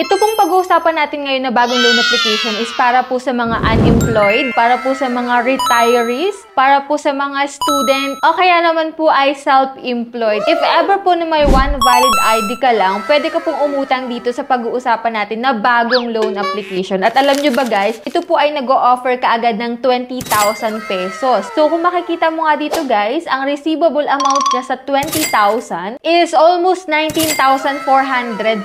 Ito pong pag-uusapan natin ngayon na bagong loan application is para po sa mga unemployed, para po sa mga retirees, para po sa mga student, o kaya naman po ay self-employed. If ever po na may one valid ID ka lang, pwede ka pong umutang dito sa pag-uusapan natin na bagong loan application. At alam nyo ba guys, ito po ay nag-o-offer kaagad ng 20,000 pesos. So kung makikita mo nga dito guys, ang receivable amount niya sa 20,000 is almost 19,400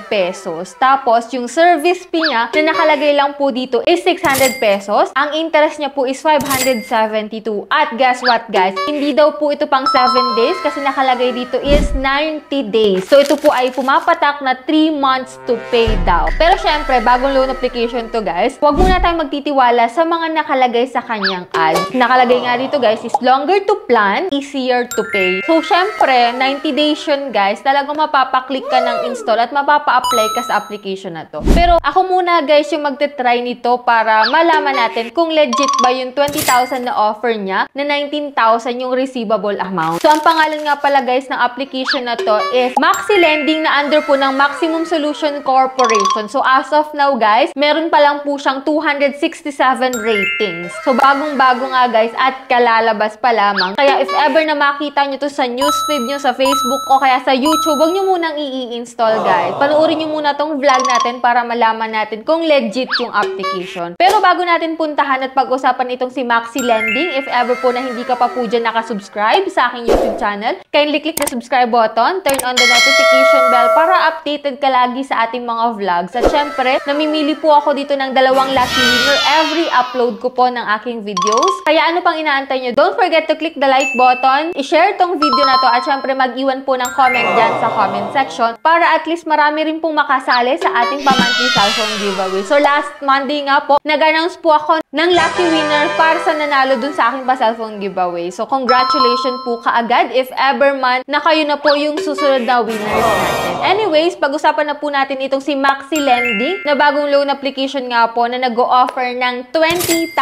pesos. Tapos, yung service fee niya na nakalagay lang po dito is 600 pesos. Ang interest niya po is 572. At guess what guys? Hindi daw po ito pang 7 days kasi nakalagay dito is 90 days. So, ito po ay pumapatak na 3 months to pay daw. Pero syempre, bagong loan application to guys, huwag muna tayong magtitiwala sa mga nakalagay sa kanyang ads. Nakalagay nga dito guys is longer to plan, easier to pay. So, syempre, 90 days yun guys, talagang mapapaklik ka ng install at mapapa-apply ka sa application na to. Pero ako muna guys yung magte-try nito para malaman natin kung legit ba yung 20,000 na offer niya na 19,000 yung receivable amount. So, ang pangalan nga pala guys ng application na to is Maxi Lending na under po ng Maximum Solution Corporation. So, as of now guys, meron pa lang po siyang 267 ratings. So, bagong-bago nga guys at kalalabas pa lamang. Kaya if ever na makita nyo to sa newsfeed nyo sa Facebook o kaya sa YouTube, huwag nyo munang i-install guys. Panoorin nyo muna tong vlog natin para malaman natin kung legit yung application. Pero bago natin puntahan at pag-usapan itong si Maxi Lending, if ever po na hindi ka pa po dyan nakasubscribe sa aking YouTube channel, kindly click the subscribe button, turn on the notification bell para updated ka lagi sa ating mga vlogs. At syempre, namimili po ako dito ng dalawang lucky winner every upload ko po ng aking videos. Kaya ano pang inaantay nyo? Don't forget to click the like button, i-share tong video na to at syempre mag-iwan po ng comment dyan sa comment section para at least marami rin pong makasali sa ating monthly cellphone giveaway. So last Monday nga po, nag-announce po ako ng lucky winner para sa nanalo dun sa aking cellphone giveaway. So congratulations po kaagad if ever man na kayo na po yung susunod na winners natin. Anyways, pag-usapan na po natin itong si Maxi Lending na bagong loan application nga po na nag-o-offer ng 20,000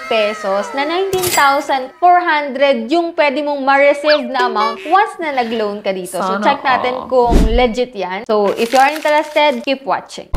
pesos na 19,400 yung pwede mong ma-receive na amount once na nag-loan ka dito. So check natin kung legit yan. So if you are interested, keep watching.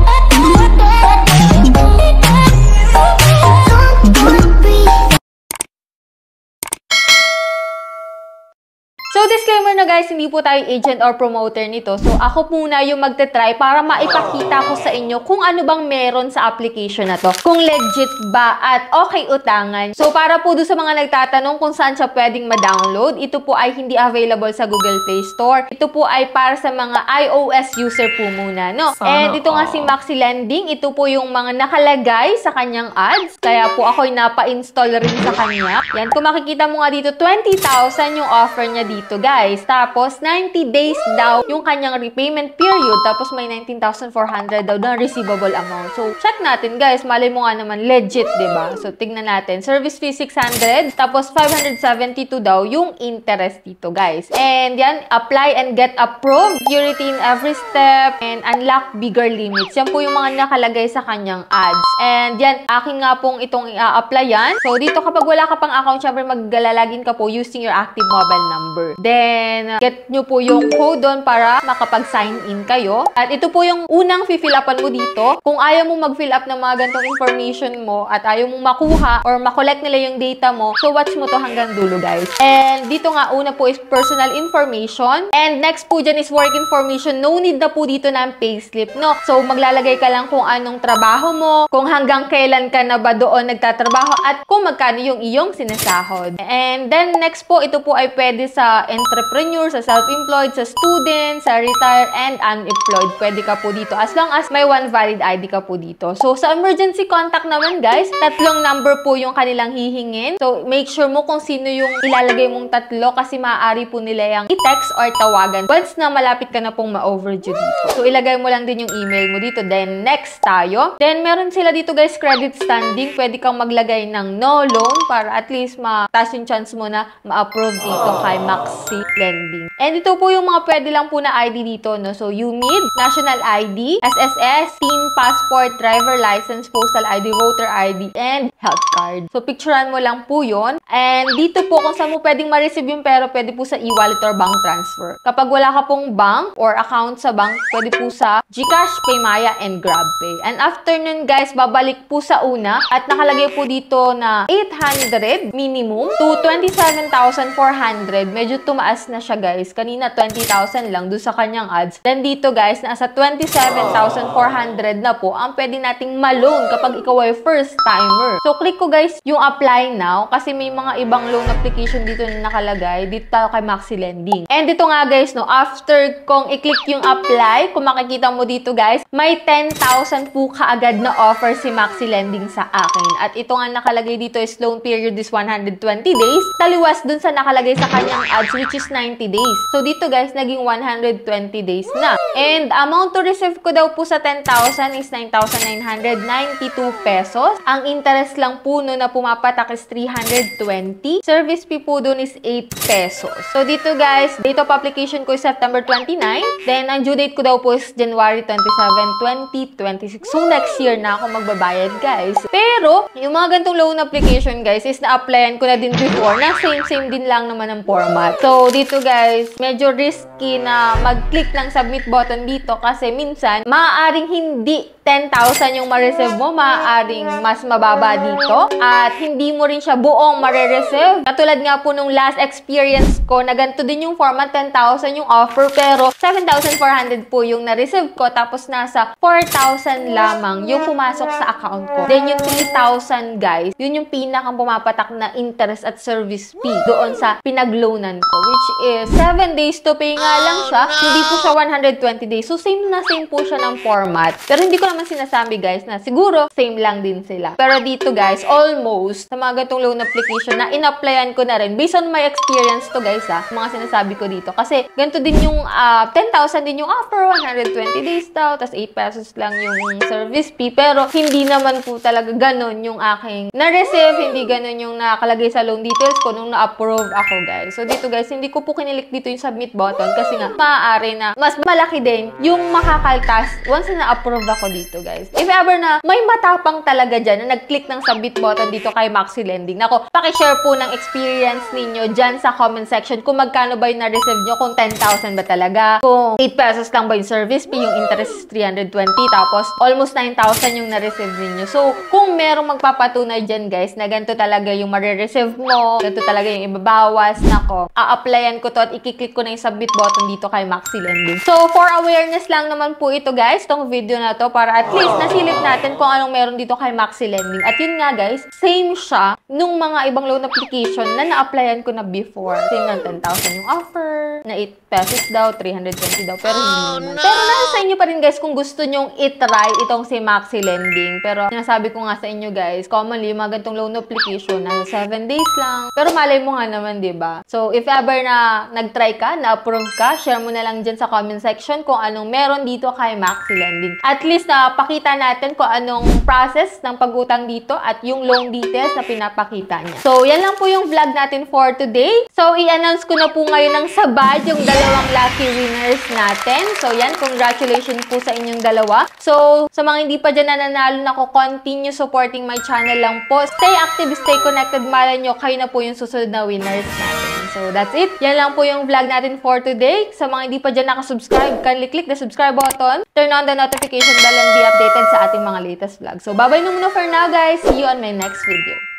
So, disclaimer na guys, hindi po tayo agent or promoter nito. So, ako muna yung magte-try para maipakita ko sa inyo kung ano bang meron sa application na to. Kung legit ba at okay utangan. So, para po doon sa mga nagtatanong kung saan siya pwedeng ma-download, ito po ay hindi available sa Google Play Store. Ito po ay para sa mga iOS user po muna, no? And ito nga si Maxi Lending, ito po yung mga nakalagay sa kanyang ads. Kaya po ako'y napa-install rin sa kanya. Yan, kung makikita mo nga dito, 20,000 yung offer niya dito guys. Tapos, 90 days daw yung kanyang repayment period. Tapos, may 19,400 daw na receivable amount. So, check natin guys. Malay mo nga naman, legit, diba? So, tignan natin. Service fee 600. Tapos, 572 daw yung interest dito guys. And yan, apply and get approved. Security in every step. And unlock bigger limits. Yan po yung mga nakalagay sa kanyang ads. And yan, akin nga pong itong i-applyan. So, dito kapag wala ka pang account, syempre maglalagin ka po using your active mobile number. Then, get nyo po yung code doon para makapag-sign in kayo. At ito po yung unang fill upan mo dito. Kung ayaw mo mag-fill up ng mga ganitong information mo at ayaw mong makuha or makollect nila yung data mo, so watch mo to hanggang dulo guys. And dito nga, una po is personal information. And next po dyan is work information. No need na po dito ng payslip, no? So, maglalagay ka lang kung anong trabaho mo, kung hanggang kailan ka na ba doon nagtatrabaho, at kung magkano yung iyong sinasahod. And then, next po, ito po ay pwede sa entrepreneur, sa self-employed, sa student, sa retired, and unemployed. Pwede ka po dito as long as may one valid ID ka po dito. So, sa emergency contact naman guys, 3 number po yung kanilang hihingin. So, make sure mo kung sino yung ilalagay mong 3 kasi maaari po nila yung i-text or tawagan once na malapit ka na pong ma-overdue dito. So, ilagay mo lang din yung email mo dito. Then, next tayo. Then, meron sila dito guys, credit standing. Pwede kang maglagay ng no loan para at least mataas yung chance mo na ma-approve dito kay Maxi Lending. And ito po yung mga pwede lang po na ID dito, no? So, UMID, National ID, SSS, Teen Passport, Driver License, Postal ID, Voter ID, and health card. So, picturean mo lang po yun. And dito po, kung saan mo pwedeng ma-receive yung pera, pwede po sa e-wallet or bank transfer. Kapag wala ka pong bank or account sa bank, pwede po sa GCash, Paymaya, and GrabPay. And after nun, guys, babalik po sa una at nakalagay po dito na 800 minimum to 27,400. Medyo tumaas na siya, guys. Kanina, 20,000 lang doon sa kanyang ads. Then dito, guys, nasa 27,400 na po ang pwede nating ma-loan kapag ikaw ay first timer. So, click ko, guys, yung apply now kasi may mga ibang loan application dito na nakalagay. Dito tayo kay Maxi Lending. And dito nga, guys, no, after kong i-click yung apply, kung makikita mo dito, guys, may 10,000 po kaagad na offer si Maxi Lending sa akin. At ito nga nakalagay dito is loan period is 120 days. Taliwas dun sa nakalagay sa kanyang ads which is 90 days. So, dito, guys, naging 120 days na. And amount to receive ko daw po sa 10,000 is 9,992 pesos. Ang interest lang po no na pumapatak is 320. Service fee po dun is 8 pesos. So, dito, guys, date of application ko is September 29. Then, ang due date ko daw po is January 27, 2026. So, next year na ako magbabayad, guys. Pero, yung mga ganitong loan application, guys, is na-applyan ko na din before na same din lang naman ang format. So, dito, guys, medyo risky na mag-click ng submit button dito kasi minsan, maaaring hindi 10,000 yung ma-receive mo, maaaring mas mababa dito at hindi mo rin siya buong ma-receive. Katulad nga po nung last experience ko na ganito din yung format, 10,000 yung offer pero 7,400 po yung na-receive ko tapos nasa 4,000 lamang yung pumasok sa account ko. Then yung 3,000, guys, yun yung pinakang pumapatak na interest at service fee doon sa pinag-loanan ko which is 7 days to pay nga lang siya. Hindi po siya 120 days. So same na same po siya ng format. Pero hindi ko naman sinasabi, guys, na siguro same lang din sila. Pero dito, guys, almost sa mga ganitong loan application na in-applyan ko na rin. Based on my experience to, guys, mga sinasabi ko dito. Kasi ganito din yung 10,000 din yung offer, 120 days daw, tas 8 pesos lang yung service fee. Pero hindi naman po talaga ganon yung aking na-receive, hindi ganon yung nakalagay sa loan details ko nung na-approve ako, guys. So dito, guys, hindi ko po kinilik dito yung submit button kasi nga maaari na mas malaki din yung makakaltas once na na-approve ako dito, guys. If ever na may matapang talaga dyan na nag-click ng submit button dito kay Maxi Lending, nako, pakishare po ng experience ninyo dyan sa comment section kung magkano ba yung na-receive nyo, kung 10,000 ba talaga, kung 8 pesos lang ba yung service fee, yung interest is 320, tapos almost 9,000 yung na-receive ninyo. So, kung merong magpapatunay dyan, guys, na ganito talaga yung ma-receive mo, ganito talaga yung ibabawas, nako, a-applyan ko to at i-click ko na yung submit button dito kay Maxi Lending. So, for awareness lang naman po ito, guys, tong video na to, para at least nasilip natin kung anong meron dito kay Maxi Lending. At yun nga, guys, same siya nung mga ibang loan application na na-applyan ko na before. Same ng 10,000 yung offer, na 8 pesos daw, 320 daw, pero hindi naman. Pero nasa sa inyo pa rin, guys, kung gusto nyong itry itong si Maxi Lending. Pero sinasabi ko nga sa inyo, guys, commonly, mga ganitong loan application, nasa 7 days lang. Pero malay mo nga naman, diba? So, if ever na nag-try ka, na-approve ka, share mo na lang dyan sa comment section kung anong meron dito kay Maxi Lending. At least na pakita natin kung anong process ng pag-utang dito at yung loan details na pinapakita niya. So, yan lang po yung vlog natin for today. So, i-announce ko na po ngayon ng sabad yung dalawang lucky winners natin. So, yan, congratulations po sa inyong dalawa. So, sa mga hindi pa dyan nananalo na ko, continue supporting my channel lang po. Stay active, stay connected. Malay nyo, kayo na po yung susunod na winners natin. So, that's it. Yan lang po yung vlog natin for today. Sa mga hindi pa dyan nakasubscribe, kindly click the subscribe button, turn on the notification bell, and be updated sa ating mga latest vlogs. So, bye-bye na muna for now, guys. See you on my next video.